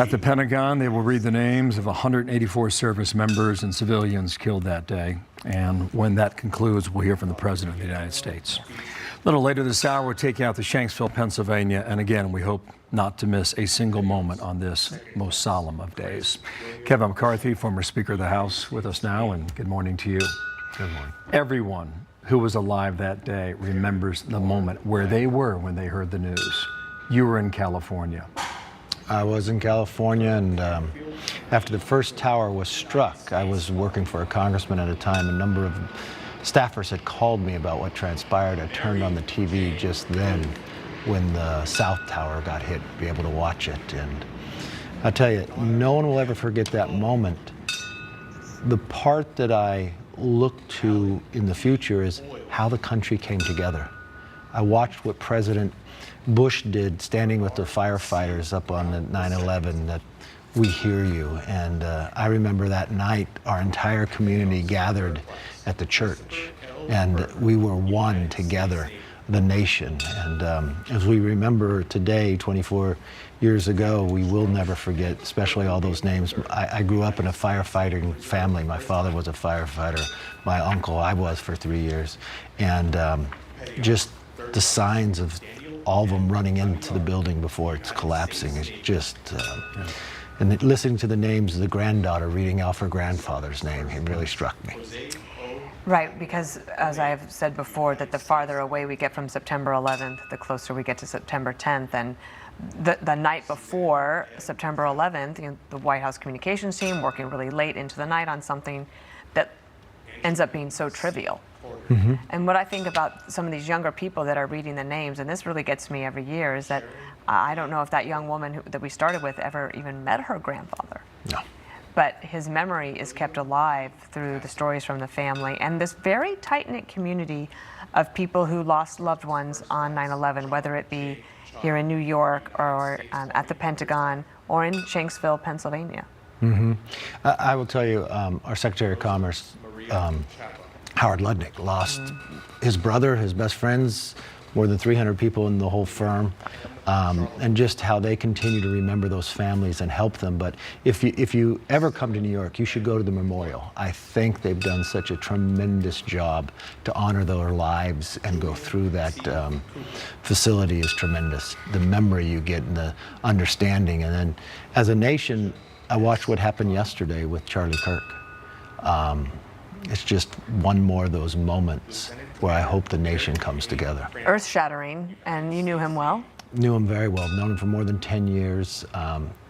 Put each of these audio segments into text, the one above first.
At the Pentagon, they will read the names of 184 service members and civilians killed that day. And when that concludes, we'll hear from the President of the United States. A little later this hour, we're taking out to Shanksville, Pennsylvania. And again, we hope not to miss a single moment on this most solemn of days. Kevin McCarthy, former Speaker of the House, with us now, and good morning to you. Good morning. Everyone who was alive that day remembers the moment where they were when they heard the news. You were in California. I was in California, and after the first tower was struck, I was working for a congressman at a time. A number of staffers had called me about what transpired. I turned on the TV just then when the South Tower got hit, to be able to watch it. And I'll tell you, no one will ever forget that moment. The part that I look to in the future is how the country came together. I watched what President Bush did standing with the firefighters up on the 9/11, that we hear you. And I remember that night our entire community gathered at the church and we were one together, the nation. And as we remember today, 24 years ago, we will never forget, especially all those names. I grew up in a firefighting family. My father was a firefighter. My uncle, I was for 3 years. And just the signs of all of them running into the building before it's collapsing is just, and listening to the names of the granddaughter reading off her grandfather's name, it really struck me. Right, because as I have said before, that the farther away we get from September 11th, the closer we get to September 10th. And the night before September 11th, the White House communications team working really late into the night on something that ends up being so trivial. Mm-hmm. And what I think about some of these younger people that are reading the names, and this really gets me every year, is that I don't know if that young woman that we started with ever even met her grandfather. No. But his memory is kept alive through the stories from the family and this very tight-knit community of people who lost loved ones on 9/11, whether it be here in New York or at the Pentagon or in Shanksville, Pennsylvania. Mm-hmm. I will tell you, our Secretary of Commerce, Howard Lutnick, lost his brother, his best friends, more than 300 people in the whole firm, and just how they continue to remember those families and help them. But if you ever come to New York, you should go to the memorial. I think they've done such a tremendous job to honor their lives and go through that facility is tremendous. The memory you get and the understanding. And then as a nation, I watched what happened yesterday with Charlie Kirk. It's just one more of those moments where I hope the nation comes together. Earth-shattering, and you knew him well? Knew him very well. Known him for more than 10 years.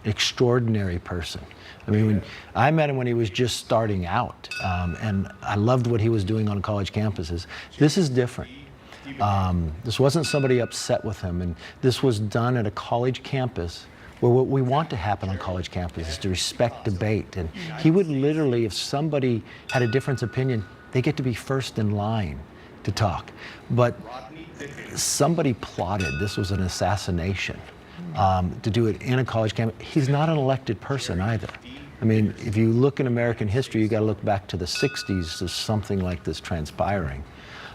Extraordinary person. I mean, when I met him when he was just starting out, and I loved what he was doing on college campuses. This is different. This wasn't somebody upset with him, and this was done at a college campus where what we want to happen on college campuses is to respect debate. And he would literally, if somebody had a different opinion, they get to be first in line to talk. But somebody plotted, this was an assassination, to do it in a college campus. He's not an elected person either. I mean, if you look in American history, you gotta look back to the 60s to something like this transpiring.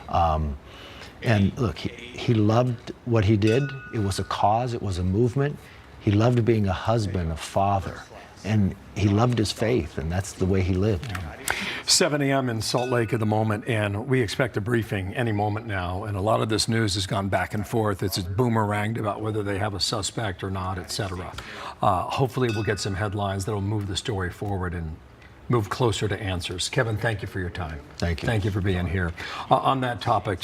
And look, he loved what he did. It was a cause, it was a movement. He loved being a husband, a father, and he loved his faith, and that's the way he lived. 7 a.m. in Salt Lake at the moment, and we expect a briefing any moment now. And a lot of this news has gone back and forth. It's boomeranged about whether they have a suspect or not, et cetera. Hopefully we'll get some headlines that'll move the story forward and move closer to answers. Kevin, thank you for your time. Thank you. Thank you for being here. On that topic,